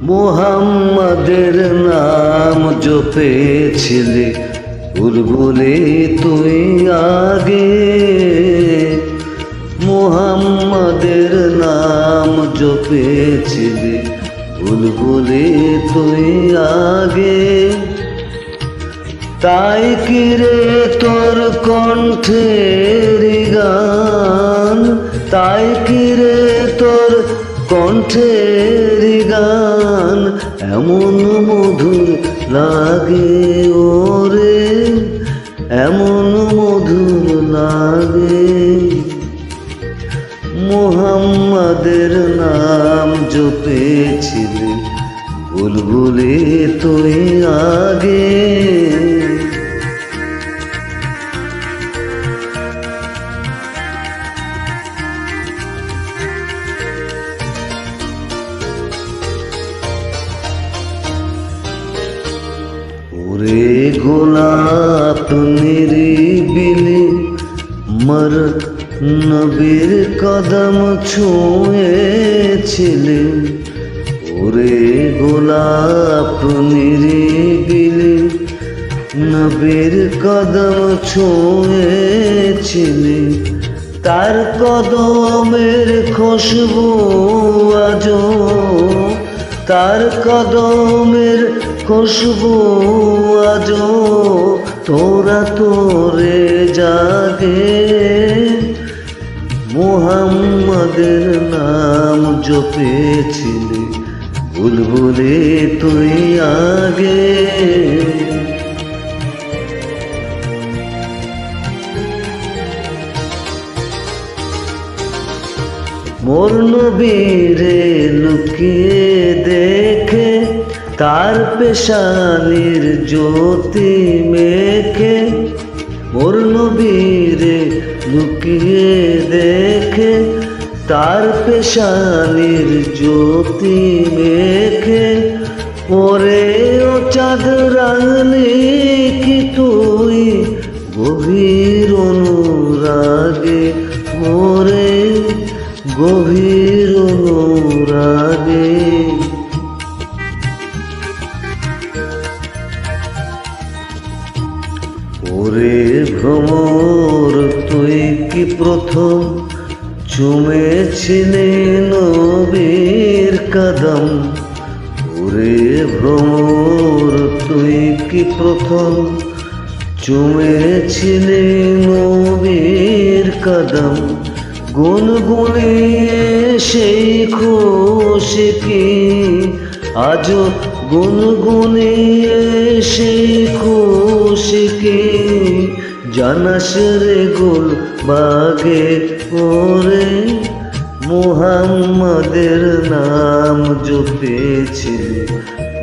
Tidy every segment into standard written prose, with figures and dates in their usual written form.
মুহাম্মাদের নাম জপেছিলে বুলবুলে তুই আগে, মুহাম্মাদের নাম জপেছিলে বুলবুলে তুই আগে। তাই কি রে তোর কণ্ঠের গান, তাই কি রে তোর কণ্ঠের গান এমন মধুর লাগে ওরে, এমন মধুর লাগে। মুহাম্মাদের নাম জপেছিলে বুলবুলে তুই আগে। ওরে গোলাপ নিরিবিলি মর নবীর কদম ছুঁয়েছিলে, ওরে গোলাপ নিরিবিলি নবীর কদম ছুঁয়েছিলে। তার কদমের খুশবু আজো, তার কদমের খুশবু আজো তোরা তোরে জাগে। মুহাম্মাদের নাম জপেছিলে বুলবুলে তুই আগে। মোর নবীরে লুকিয়ে দেখে তার পেশানির জ্যোতি মেখে, মোর নবীরে লুকিয়ে দেখে তার পেশানির জ্যোতি মেখে। ওরে ও চাঁদ রাঙলি কি তুই গভীর অনুরাগে, ওরে গভীর অনুরাগে। ওরে ভ্রমর তুই কি প্রথম চুমেছিলে নবীর কদম, ওরে ভ্রমর তুই কি প্রথম চুমেছিলে নবীর কদম। গুনগুনিয়ে সেই খুশি কি আজো, গুনগুনিয়ে সেই খুশি কি জানাস রে গোল বাগে ওরে। মুহাম্মাদের নাম জপেছিলে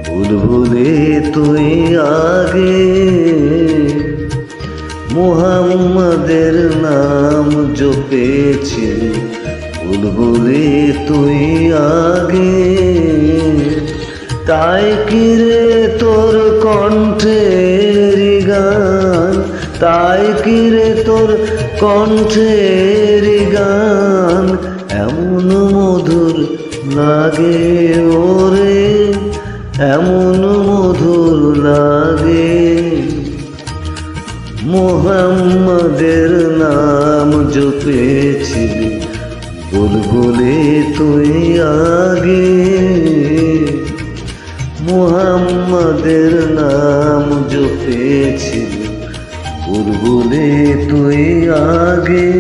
বুলবুলে তুই আগে, মুহাম্মাদের নাম জপেছিলে বুলবুলে তুই আগে। তাই কি রে তোর কণ্ঠের গান, তাই কি রে তোর কণ্ঠের গান এমন মধুর লাগে ওরে, এমন মধুর লাগে। মুহাম্মাদের নাম জপেছিলে বুলবুলে তুই আগে, মুহাম্মাদের নাম জপেছিলে বুলবুলে তুই আগে।